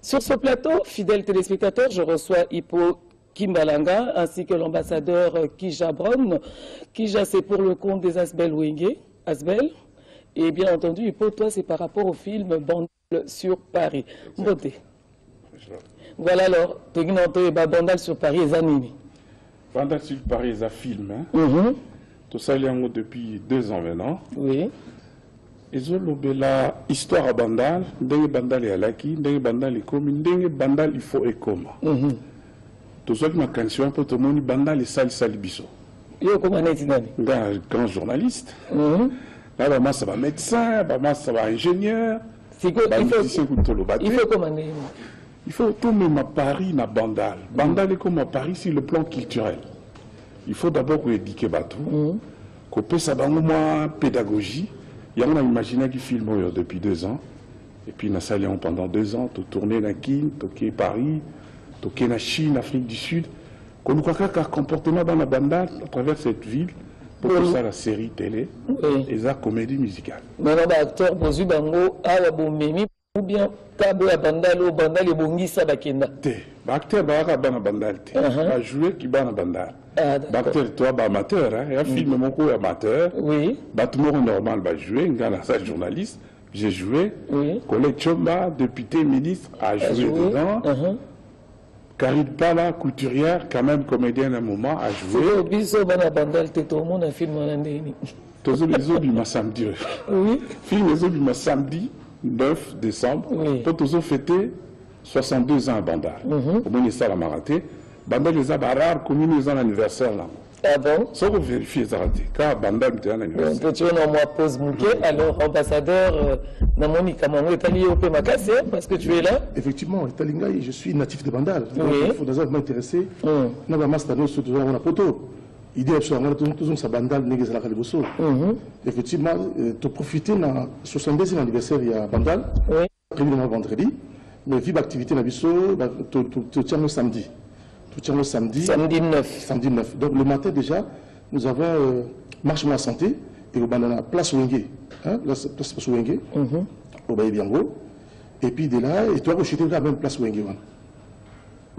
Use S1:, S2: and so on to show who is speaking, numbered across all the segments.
S1: Sur ce plateau, fidèles téléspectateurs, je reçois Hippo Kimbalanga ainsi que l'ambassadeur Kija Brown. Kija, c'est pour le compte des Asbel Wenge. Asbel. Et bien entendu, Hippo, toi, c'est par rapport au film Bandal sur Paris. Beauté. Voilà alors, Bandal sur Paris est animé.
S2: Bandal sur Paris est un film. Tout ça, il y a depuis 2 ans maintenant.
S1: Oui.
S2: Et la histoire à Bandal, Bandal est à Laki, Bandal est comme, Bandal il faut et comme. Tout ça, ma canción, pour tout le monde, Bandal est sali biso.
S1: Yo, comment est-ce
S2: grand journaliste. Là, ça va médecin, ça va ingénieur.
S1: Il faut commander.
S2: Il faut tout même à Paris, à Bandal. Bandal est comme à Paris sur le plan culturel. Il faut d'abord éduquer Batou, qu'on peut savoir moins pédagogie. Il y a imaginé qu'il filme depuis 2 ans. Et puis, nous allons pendant 2 ans, tout tourner dans Kin, toquer Paris, toquer la Chine, Afrique du Sud. Qu'on nous croit qu'un comportement dans la Bandal à travers cette ville, pour que ça, la série télé, et la comédie musicale.
S1: Maintenant, l'acteur Bozu Bango, Mimi, ou bien Tabo à Bandal, ou Bandal et Bongi Sabakenda.
S2: L'acteur Baraka Bana Bandal, va jouer qui Bana Bandal. L'acteur, toi, amateur, il y a un film mon coup amateur.
S1: Oui.
S2: Battement normal va jouer, un gars, un journaliste. J'ai joué. Collègue Chomba, député, ministre, a joué dedans. Karine Pala, couturière, quand même comédienne à un moment, a joué.
S1: C'est le biso Bana Bandal, tout le monde a filmé en Indéni.
S2: Tous les autres, il samedi.
S1: Oui.
S2: Film les autres, samedi 9 décembre. Tous ont fêté 62 ans à Bandal. Au moins, ça, la marathé. Bandal, les a rares, comme ils ont l'anniversaire là.
S1: Ah bon?
S2: Ça, on vérifie les arrêtés. Car Bandal, c'était un anniversaire.
S1: Tu as moi pause Mouké. Alors, ambassadeur, Namoni Kamango est allé au Pémakassé parce que tu es là.
S3: Effectivement, je suis natif de Bandal.
S1: Oui.
S3: Il faut d'abord m'intéresser. Nous avons un poteau. Idée absolument, nous avons Bandal, nous avons Bosso. Effectivement, tu as profité de 72e anniversaire il y a Bandal.
S1: Oui.
S3: Prévu le vendredi. Mais vive activité dans Bisso, tu tiens le samedi. Samedi
S1: 9.
S3: Samedi 9. Donc le matin déjà, nous avons marche pour la santé et au Bandana, place Wenge. Place Wenge. Au Baïbiango. Et puis de là, et toi, je suis déjà même place Wenge.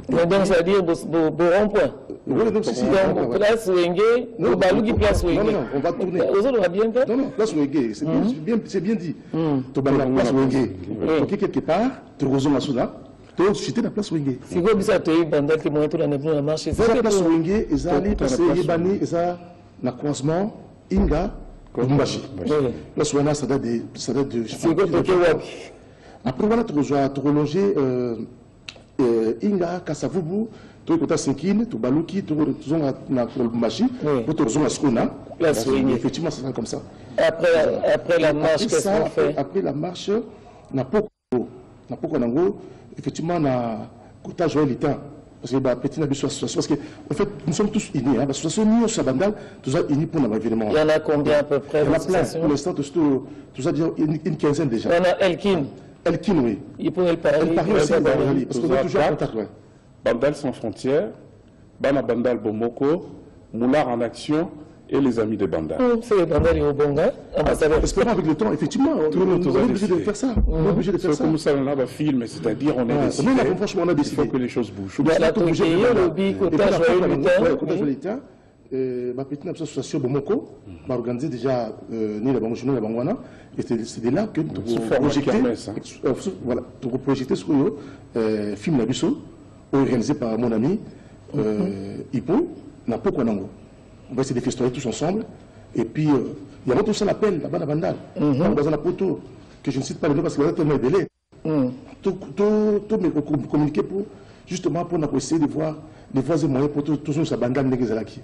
S1: Donc ça veut dire rond-point.
S3: Oui, donc c'est
S1: donc place Wenge, au Balouki place Wenge.
S3: Non, on va tourner.
S1: Aux autres, on va bien faire.
S3: Non, place Wenge, c'est bien dit. Tu vas place Wenge. Ok, quelque part, tu rejoins la Soudan. J'étais dans la place Wenge.
S1: Si vous avez dit Bandal qui monte dans la marche,
S3: c'est la place Wenge, ils allaient passer Yébani, ils allaient dans le croisement Inga, Kumbashi. La Souana, ça date de.
S1: C'est quoi le
S3: après, voilà, tu relonger Inga, Kassavubu, tu as Senkine, tu Balouki, tu as Kumbashi, tu as Skona. Effectivement, ça sera comme ça.
S1: Après la marche, qu'est-ce qu'on fait?
S3: Après la marche, n'a pas effectivement, on a Kota Joël l'État. Parce que petit parce que en fait, nous sommes tous unis. L'association Nio Sabandal, tous unis pour notre événement.
S1: Il y en a combien à peu près?
S3: Il y en a plein. Pour l'instant, tous à dire une quinzaine déjà.
S1: Il y en a Elkin.
S3: Elkin, oui.
S1: Il pourrait le parler.
S3: Elle parle aussi, parce qu'on est toujours en contact.
S2: Bandal sans frontières, Bana Bandal Bomoko, Moulard en action et les amis de Bandal.
S1: C'est les Bandal et Obonga.
S3: Espérons avec le temps, effectivement, on est obligé de faire ça. On est obligé de faire ça.
S2: Comme ça, on a un film, c'est-à-dire on est décidé.
S3: Franchement, on a décidé.
S2: Il faut que les choses bougent.
S1: Il y a la Kota Joël l'État.
S3: Ma petite association Bomoko m'a organisé déjà ni la Bangochino la Bangwana et c'est de là que nous projeter sur le film Nabiso organisé par mon ami Hippo Napo Kwanango. On va essayer de festoyer tous ensemble et puis il y a tout ça l'appel là-bas à Bandal dans un poteau que je ne cite pas le nom parce que là tellement belé tout me communiquer pour justement pour essayer de voir les voies et moyens pour tous nous à Bandal Negezalaki.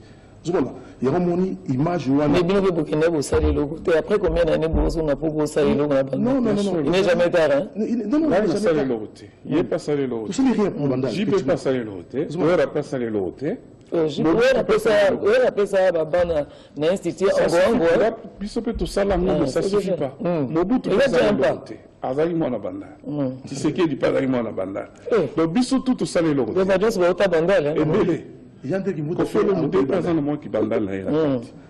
S3: Voilà. Il y a une image.
S1: Mais bien que Burkina vous salez le côté. Après combien d'années vous n'avez pas salé le côté?
S3: Non.
S1: Il n'est jamais tard.
S3: Non,
S2: il n'est salé le côté. Il n'est pas salé le côté.
S3: Vous ne savez rien pour Bandal.
S2: Je ne peux pas salé le côté. Je ne peux pas salé le côté.
S1: On appelle ça l'institut en
S2: Bisopé tout ça, là, mais ça ne suffit pas. Mobutu peut salé le côté. Azali Mwana Bandal. Si c'est qui dit pas Azali Mwana Bandal. Donc Bissot tout salé le côté.
S1: Le Badjos va au Bandal.
S2: Et belé.
S3: Il y a un qui
S2: Qu'on fait le modèle, par exemple, moi qui bandal,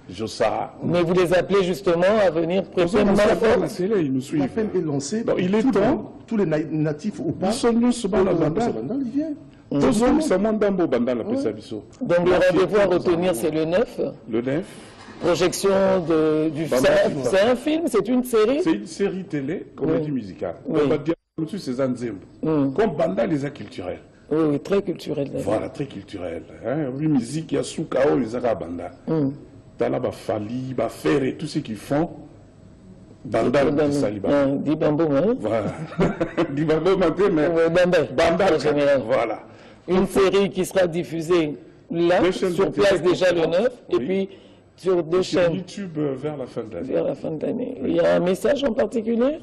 S2: je sais.
S1: Mais vous les appelez justement à venir prêter main forte.
S2: Il nous suit.
S3: L'appel est lancé.
S2: Donc, il est temps.
S3: Tous les natifs ou pas.
S2: Ils sont nous sur la bandal.
S3: Il vient.
S2: Tous c'est moins d'un beau bandal après ça.
S1: Donc le rendez-vous à retenir, c'est le 9.
S2: Le 9.
S1: Projection du film. C'est un film, c'est une série?
S2: C'est une série télé, comédie musicale.
S1: Oui.
S2: On va dire que c'est un Nzembo. Comme bandal, les arts culturels.
S1: Oui, oui, très culturel.
S2: Voilà, très culturel. Hein? Oui, musique, il y a Soukao, les arts bandal. T'as là, Fali, Ferré, tout ce qu'ils font. Bandal, Saliba.
S1: Dibambo, hein?
S2: Voilà. Dibambo, maintenant,
S1: Bandal, en général.
S2: Voilà.
S1: Une série qui sera diffusée là, sur place déjà le 9, et puis sur deux chaînes.
S2: YouTube vers la fin de l'année.
S1: Vers la fin de l'année. Il y a un message en particulier?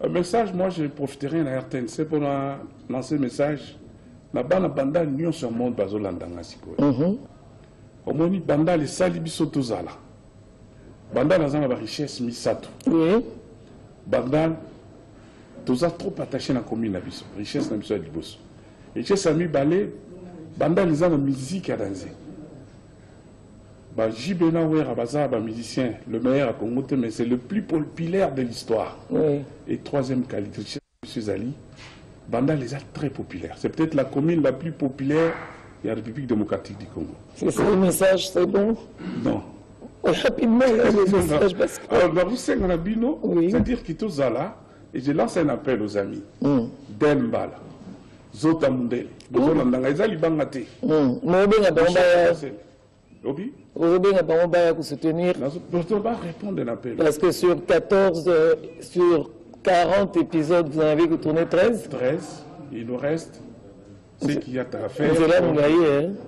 S2: Un message, moi, je profiterai de RTNC pour lancer un message. La banda l'union sur le monde bazolandanga siko. Au moins banda les salibiso tozala. Banda la zanga ba richesse misato.
S1: Oui.
S2: Banda toza trop attaché na commune na biso. Richesse na biso ya liboso. Richesse ami balé banda les zanga musique à danser. Ba Jibena Wera baza ba musicien, le meilleur à Congo, mais c'est le plus populaire de l'histoire.
S1: Oui.
S2: Et troisième qualité, M. Zali. Banda les a très populaires. C'est peut-être la commune la plus populaire de la République démocratique du Congo.
S1: C'est ça le message, c'est bon?
S2: Non.
S1: Rapidement, là, le message, parce que...
S2: Alors, vous savez, on a bino, c'est-à-dire qu'il est là, et je lance un appel aux amis. Dembala, Zota Mundel, Bozolanda, Ezali Bangate.
S1: Obi pour soutenir.
S2: On va répondre à l'appel.
S1: Parce que sur 40 épisodes, vous en avez tourné 13.
S2: 13, il nous reste ce qu'il y a à faire.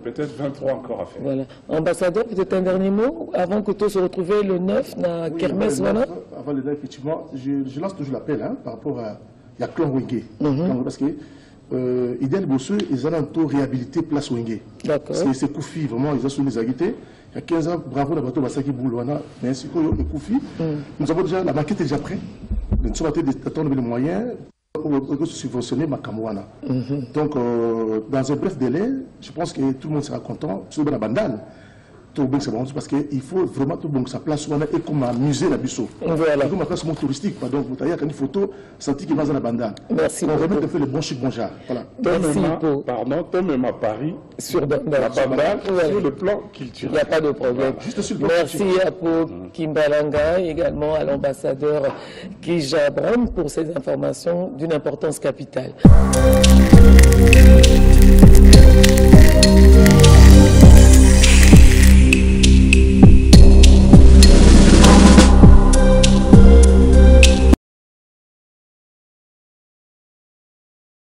S2: Peut-être 23 encore à faire.
S1: Voilà. Ambassadeur, peut-être un dernier mot avant que tout se retrouve le 9 dans Kermesse. Voilà.
S3: Avant le 9, effectivement, je lance toujours l'appel par rapport à la clan Wenge. Parce que Idel Bosseux, ils ont un taux réhabilité place Wenge.
S1: D'accord.
S3: Parce que c'est Koufi, vraiment, ils ont soumis les agités. Il y a 15 ans, bravo, la bateau Basaki Boulouana, mais ainsi que Koufi. Nous avons déjà, la maquette est déjà prête. Nous sommes en train d'attendre les moyens pour subventionner Makamouana. Donc, dans un bref délai, je pense que tout le monde sera content. C'est une bandane. Parce qu'il faut vraiment tout bon que ça place et comme un musée la Bissau.
S1: Voilà.
S3: Comme un placement touristique. Donc, vous avez une photo, senti qu'il va dans la bandane.
S1: Merci.
S3: On remet un peu le bon chic, bon genre. Voilà.
S2: Pardon, Tom à Paris.
S1: Sur la
S2: bandane, sur le plan culturel.
S1: Il n'y a pas de problème.
S3: Juste sur le plan
S1: Merci à Paul Kimbalanga, également à l'ambassadeur Kija Brown pour ces informations d'une importance capitale.